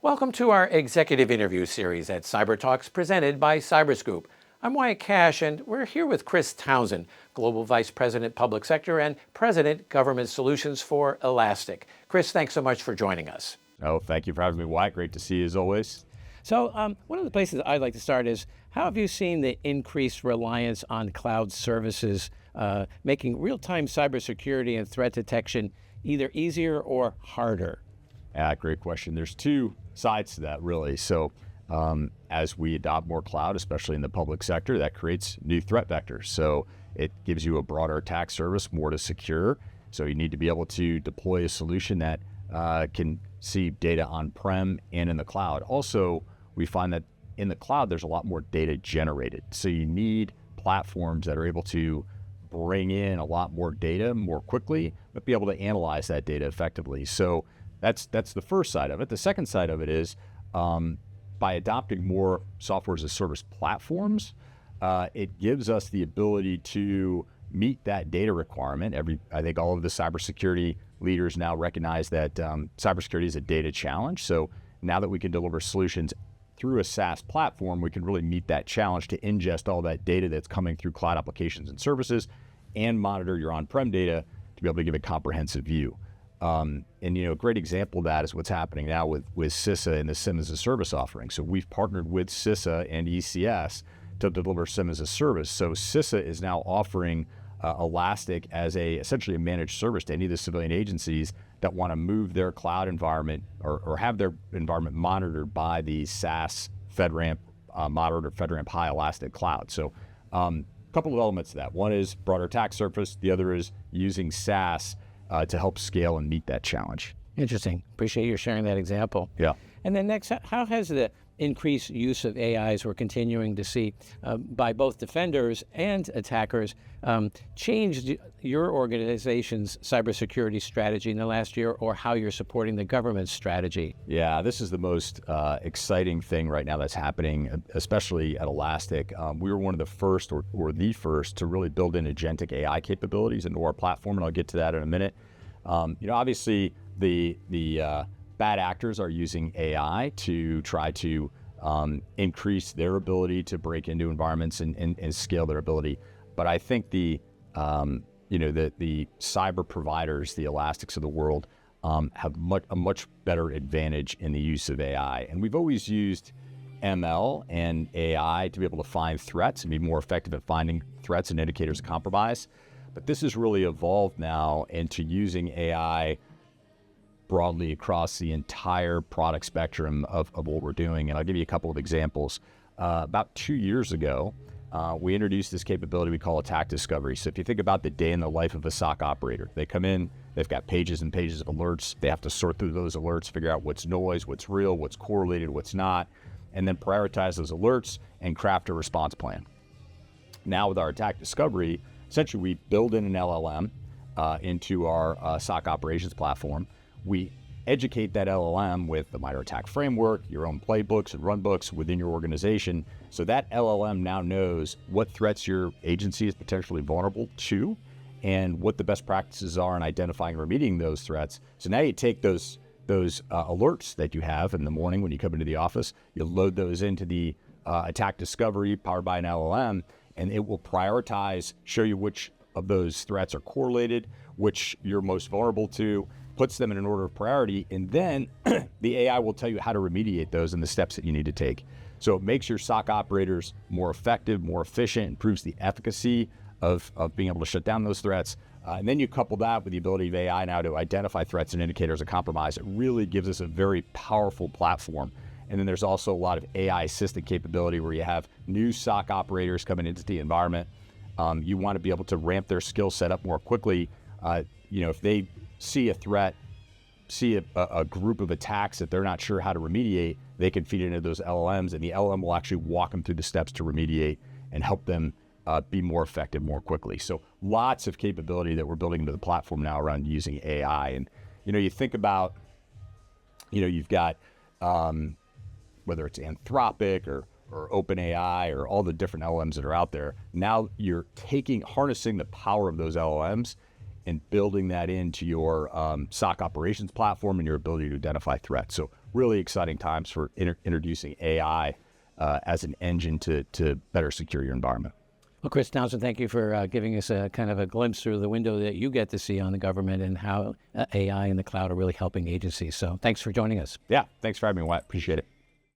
Welcome to our executive interview series at Cyber Talks presented by CyberScoop. I'm Wyatt Cash, and we're here with Chris Townsend, Global Vice President Public Sector and President Government Solutions for Elastic. Chris, thanks so much for joining us. Oh, thank you for having me, Wyatt. Great to see you as always. So one of the places I'd like to start is, how have you seen the increased reliance on cloud services making real-time cybersecurity and threat detection either easier or harder? Great question. There's two sides to that, really. So as we adopt more cloud, especially in the public sector, that creates new threat vectors. So it gives you a broader attack surface, more to secure. So you need to be able to deploy a solution that can see data on-prem and in the cloud. Also, we find that in the cloud, there's a lot more data generated. So you need platforms that are able to bring in a lot more data more quickly, but be able to analyze that data effectively. So that's the first side of it. The second side of it is by adopting more software as a service platforms, it gives us the ability to meet that data requirement. I think all of the cybersecurity leaders now recognize that cybersecurity is a data challenge. So now that we can deliver solutions through a SaaS platform, we can really meet that challenge to ingest all that data that's coming through cloud applications and services and monitor your on-prem data to be able to give a comprehensive view. And a great example of that is what's happening now with CISA and the SIEM as a service offering. So we've partnered with CISA and ECS to deliver SIEM as a service. So CISA is now offering Elastic as essentially a managed service to any of the civilian agencies that want to move their cloud environment or have their environment monitored by the SaaS FedRAMP moderate or FedRAMP high Elastic cloud. So a couple of elements to that. One is broader attack surface. The other is using SaaS to help scale and meet that challenge. Interesting. Appreciate you sharing that example. Yeah. And then next, how has the increased use of AIs we're continuing to see by both defenders and attackers changed your organization's cybersecurity strategy in the last year, or how you're supporting the government's strategy? Yeah, this is the most exciting thing right now that's happening, especially at Elastic. We were one of the first or the first to really build in agentic AI capabilities into our platform, and I'll get to that in a minute. Obviously, the bad actors are using AI to try to increase their ability to break into environments and scale their ability. But I think the cyber providers, the Elastics of the world, have a much better advantage in the use of AI. And we've always used ML and AI to be able to find threats and be more effective at finding threats and indicators of compromise. But this has really evolved now into using AI broadly across the entire product spectrum of what we're doing. And I'll give you a couple of examples. About 2 years ago, we introduced this capability we call attack discovery. So if you think about the day in the life of a SOC operator, they come in, they've got pages and pages of alerts. They have to sort through those alerts, figure out what's noise, what's real, what's correlated, what's not, and then prioritize those alerts and craft a response plan. Now with our attack discovery, essentially we build in an LLM into our SOC operations platform. We educate that LLM with the MITRE ATT&CK framework, your own playbooks and runbooks within your organization. So that LLM now knows what threats your agency is potentially vulnerable to and what the best practices are in identifying and remediating those threats. So now you take those alerts that you have in the morning when you come into the office, you load those into the attack discovery powered by an LLM, and it will prioritize, show you which of those threats are correlated, which you're most vulnerable to, puts them in an order of priority, and then the AI will tell you how to remediate those and the steps that you need to take. So it makes your SOC operators more effective, more efficient, improves the efficacy of being able to shut down those threats. And then you couple that with the ability of AI now to identify threats and indicators of compromise. It really gives us a very powerful platform. And then there's also a lot of AI assisted capability where you have new SOC operators coming into the environment. You want to be able to ramp their skill set up more quickly. If they see a threat, see a group of attacks that they're not sure how to remediate, they can feed it into those LLMs, and the LLM will actually walk them through the steps to remediate and help them be more effective more quickly. So lots of capability that we're building into the platform now around using AI. And, you think about, you've got, whether it's Anthropic or OpenAI or all the different LLMs that are out there, now you're harnessing the power of those LLMs and building that into your SOC operations platform and your ability to identify threats. So really exciting times for introducing AI as an engine to better secure your environment. Well, Chris Townsend, thank you for giving us a kind of a glimpse through the window that you get to see on the government and how AI and the cloud are really helping agencies. So thanks for joining us. Yeah, thanks for having me, Wyatt. Appreciate it.